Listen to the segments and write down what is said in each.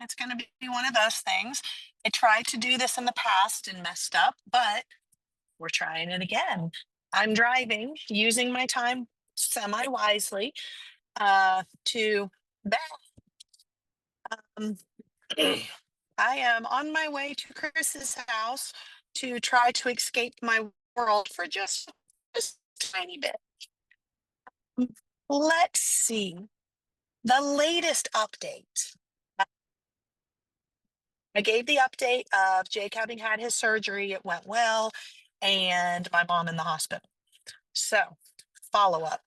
It's going to be one of those things. I tried to do this in the past and messed up, but we're trying it again. I'm driving, using my time semi wisely to back. Um, I am on my way to Chris's house to try to escape my world for just a tiny bit. Let's see. The latest update. I gave the update of Jake having had his surgery. It went well, and my mom in the hospital. So, follow up.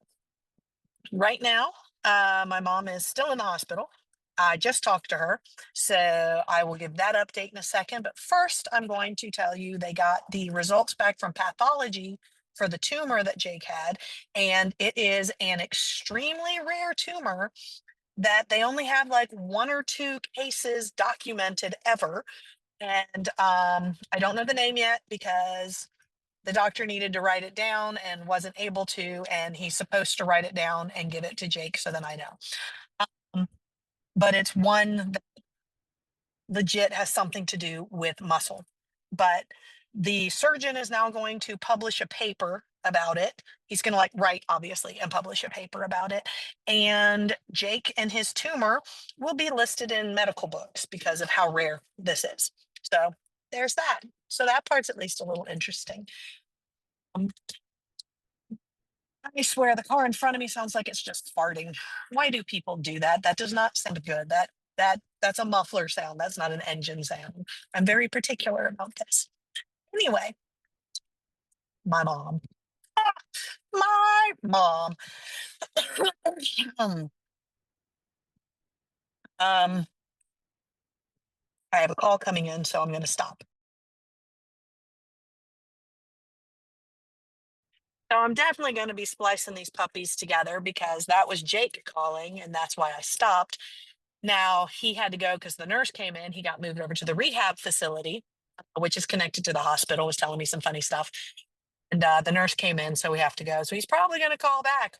Right now, my mom is still in the hospital. I just talked to her, so I will give that update in a second. But first, I'm going to tell you they got the results back from pathology for the tumor that Jake had, and it is an extremely rare tumor that they only have like one or two cases documented ever. And I don't know the name yet because the doctor needed to write it down and wasn't able to. And he's supposed to write it down and give it to Jake so then I know. Um, but it's one that legit has something to do with muscle. But the surgeon is now going to publish a paper about it. He's going to like write, obviously, and publish a paper about it. And Jake and his tumor will be listed in medical books because of how rare this is. So there's that. So that part's at least a little interesting. Um, I swear the car in front of me sounds like it's just farting. Why do people do that? That does not sound good. That's a muffler sound. That's not an engine sound. I'm very particular about this. Anyway, my mom. Ah, my mom. um, um, I have a call coming in, so I'm going to stop. So I'm definitely going to be splicing these puppies together because that was Jake calling, and that's why I stopped. Now he had to go because the nurse came in. He got moved over to the rehab facility, which is connected to the hospital. Was telling me some funny stuff, and the nurse came in, so we have to go. So he's probably going to call back.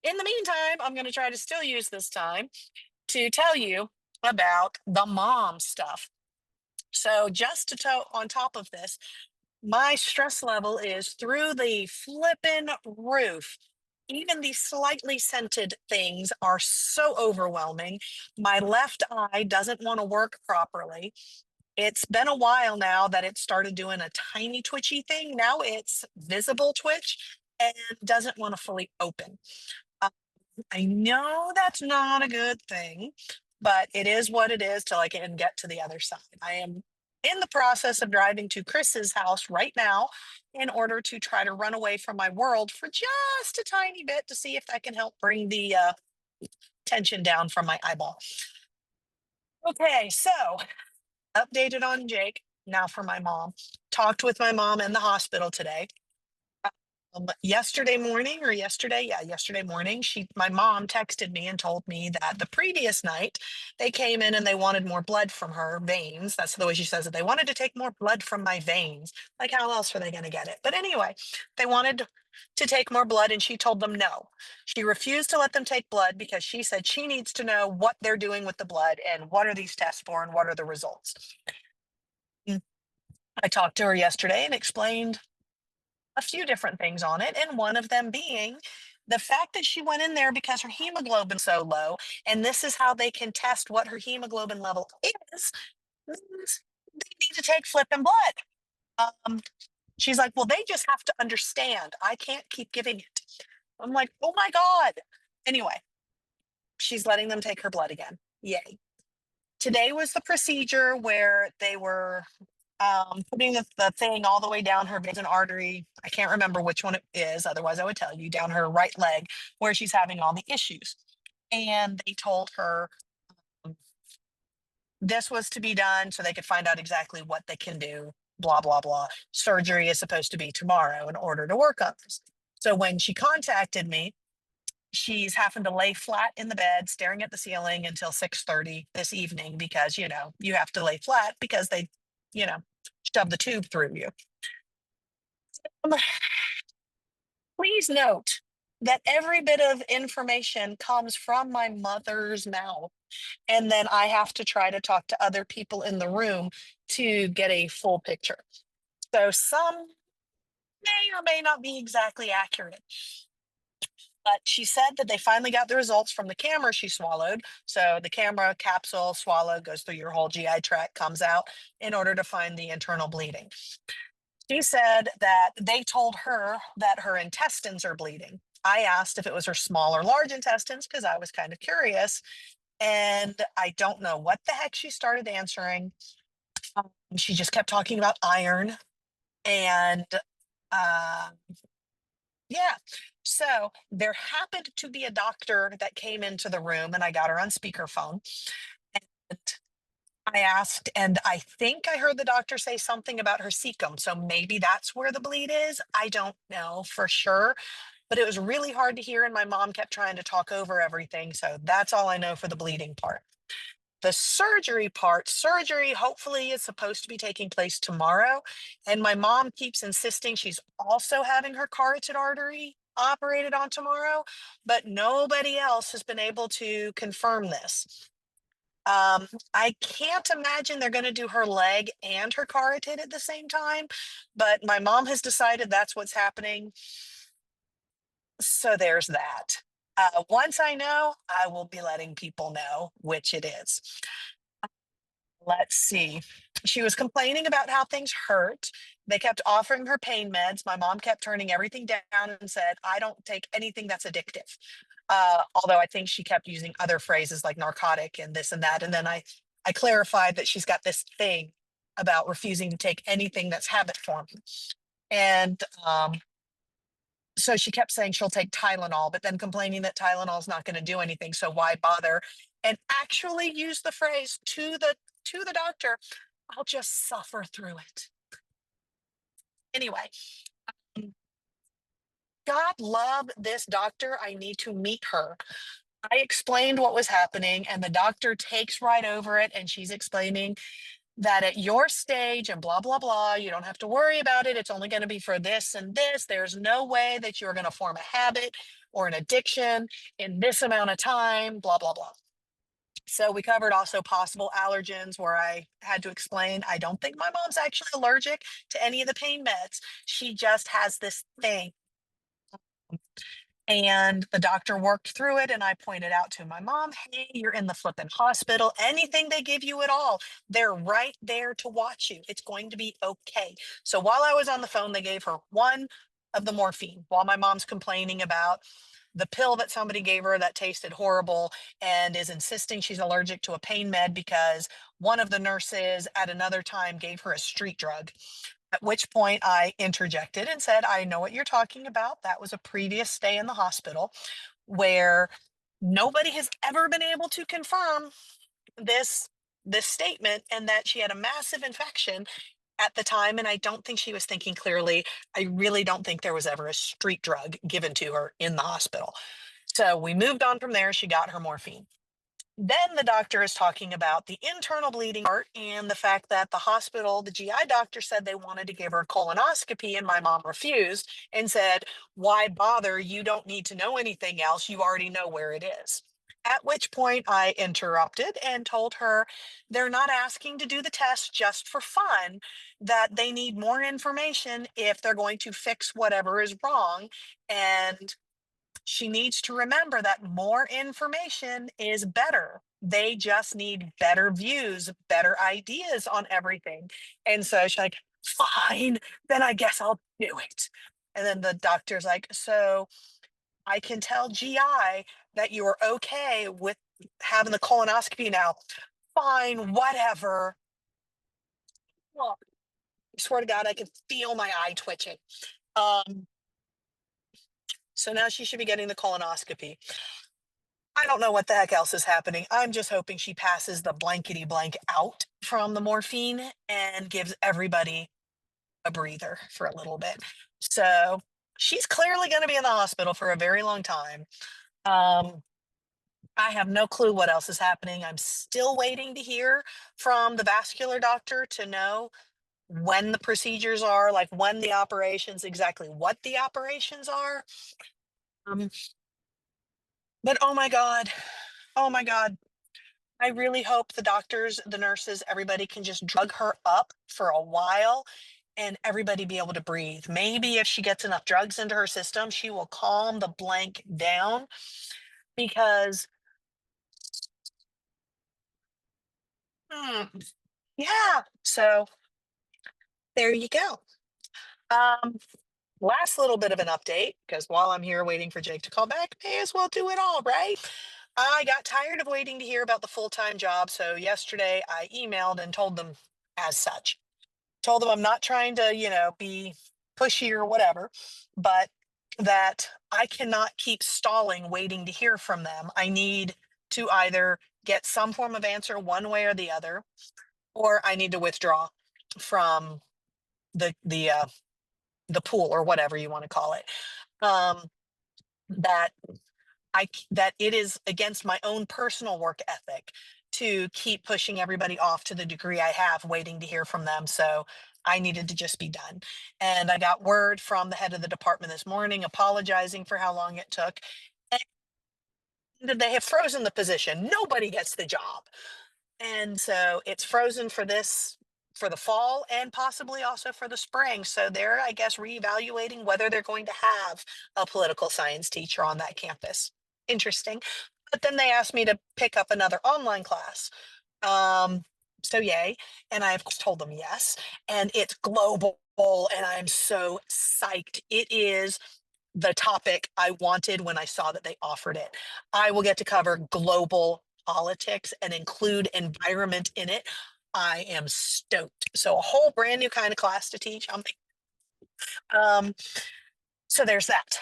In the meantime, I'm going to try to still use this time to tell you about the mom stuff. So just on top of this, my stress level is through the flippin' roof. Even these slightly scented things are so overwhelming. My left eye doesn't want to work properly. It's been a while now that it started doing a tiny twitchy thing. Now it's visible twitch and doesn't want to fully open. Uh, I know that's not a good thing, but it is what it is till I can get to the other side. I am in the process of driving to Chris's house right now in order to try to run away from my world for just a tiny bit to see if that can help bring the tension down from my eyeball. Okay, so updated on Jake. Now for my mom. Talked with my mom in the hospital today. Yesterday morning or yesterday morning, my mom texted me and told me that the previous night they came in and they wanted more blood from her veins. That's the way she says it. They wanted to take more blood from my veins. Like, how else were they going to get it? But anyway, they wanted to take more blood and she told them no. She refused to let them take blood because she said she needs to know what they're doing with the blood and what are these tests for and what are the results. I talked to her yesterday and explained a few different things on it, and one of them being the fact that she went in there because her hemoglobin's so low, and this is how they can test what her hemoglobin level is, means they need to take flipping blood. She's like, well, they just have to understand. I can't keep giving it. I'm like, oh my God. Anyway, she's letting them take her blood again. Yay. Today was the procedure where they were putting the thing all the way down her veins and artery. I can't remember which one it is. Otherwise, I would tell you, down her right leg where she's having all the issues. And they told her this was to be done so they could find out exactly what they can do, blah, blah, blah. Surgery is supposed to be tomorrow in order to work on this. So when she contacted me, she's having to lay flat in the bed staring at the ceiling until 6:30 this evening because, you have to lay flat because they, shove the tube through you. Please note that every bit of information comes from my mother's mouth. And then I have to try to talk to other people in the room to get a full picture. So some may or may not be exactly accurate. But she said that they finally got the results from the camera she swallowed. So the camera capsule swallow goes through your whole GI tract, comes out in order to find the internal bleeding. She said that they told her that her intestines are bleeding. I asked if it was her small or large intestines because I was kind of curious. And I don't know what the heck she started answering. She just kept talking about iron. And uh, yeah. So there happened to be a doctor that came into the room, and I got her on speakerphone. And I asked, and I think I heard the doctor say something about her cecum. So maybe that's where the bleed is. I don't know for sure, but it was really hard to hear. And my mom kept trying to talk over everything. So that's all I know for the bleeding part. The surgery part, surgery hopefully is supposed to be taking place tomorrow. And my mom keeps insisting she's also having her carotid artery operated on tomorrow, but nobody else has been able to confirm this. I can't imagine they're going to do her leg and her carotid at the same time, but my mom has decided that's what's happening. So there's that. Once I know, I will be letting people know which it is. Let's see. She was complaining about how things hurt. They kept offering her pain meds. My mom kept turning everything down and said, I don't take anything that's addictive. Although I think she kept using other phrases like narcotic and this and that. And then I clarified that she's got this thing about refusing to take anything that's habit forming. And so she kept saying she'll take Tylenol, but then complaining that Tylenol is not going to do anything. So why bother? And actually use the phrase to the doctor, I'll just suffer through it. Anyway, God love this doctor. I need to meet her. I explained what was happening, and the doctor takes right over it. And she's explaining that at your stage and blah, blah, blah, you don't have to worry about it. It's only going to be for this and this. There's no way that you're going to form a habit or an addiction in this amount of time, blah, blah, blah. So we covered also possible allergens where I had to explain, I don't think my mom's actually allergic to any of the pain meds. She just has this thing. And the doctor worked through it. And I pointed out to my mom, hey, you're in the flipping hospital. Anything they give you at all, they're right there to watch you. It's going to be okay. So while I was on the phone, they gave her one of the morphine while my mom's complaining about the pill that somebody gave her that tasted horrible and is insisting she's allergic to a pain med because one of the nurses at another time gave her a street drug. At which point I interjected and said, I know what you're talking about. That was a previous stay in the hospital where nobody has ever been able to confirm this this statement and that she had a massive infection at the time. And I don't think she was thinking clearly. I really don't think there was ever a street drug given to her in the hospital. So we moved on from there. She got her morphine. Then the doctor is talking about the internal bleeding part and the fact that the hospital, the GI doctor said they wanted to give her a colonoscopy, and my mom refused and said, why bother? You don't need to know anything else. You already know where it is. At which point I interrupted and told her they're not asking to do the test just for fun, that they need more information if they're going to fix whatever is wrong. And she needs to remember that more information is better. They just need better views, better ideas on everything. And so she's like, fine, then I guess I'll do it. And then the doctor's like, so I can tell GI that you're okay with having the colonoscopy now. Fine, whatever. Well, I swear to God, I can feel my eye twitching. Um, so now she should be getting the colonoscopy. I don't know what the heck else is happening. I'm just hoping she passes the blankety blank out from the morphine and gives everybody a breather for a little bit. So she's clearly going to be in the hospital for a very long time. Um, I have no clue what else is happening. I'm still waiting to hear from the vascular doctor to know when the procedures are, like when the operations, exactly what the operations are. Um, but oh my God, oh my God. I really hope the doctors, the nurses, everybody can just drug her up for a while and everybody be able to breathe. Maybe if she gets enough drugs into her system, she will calm the blank down because, hmm, yeah. So there you go. Um, Last little bit of an update because while I'm here waiting for Jake to call back, may as well do it all, right? I got tired of waiting to hear about the full time job. So yesterday I emailed and told them as such. Told them I'm not trying to, be pushy or whatever, but that I cannot keep stalling waiting to hear from them. I need to either get some form of answer one way or the other, or I need to withdraw from the the pool or whatever you want to call it. Um, that that it is against my own personal work ethic to keep pushing everybody off to the degree I have, waiting to hear from them. So I needed to just be done. And I got word from the head of the department this morning apologizing for how long it took. And they have frozen the position. Nobody gets the job. And so it's frozen for this, for the fall and possibly also for the spring. So they're, I guess, reevaluating whether they're going to have a political science teacher on that campus. Interesting. But then they asked me to pick up another online class. Um, so yay. And I of course told them yes. And it's global. And I'm so psyched. It is the topic I wanted when I saw that they offered it. I will get to cover global politics and include environment in it. I am stoked. So a whole brand new kind of class to teach. Um, so there's that.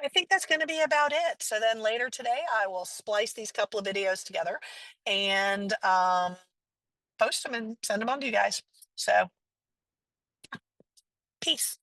I think that's going to be about it. So then later today, I will splice these couple of videos together and post them and send them on to you guys. So peace.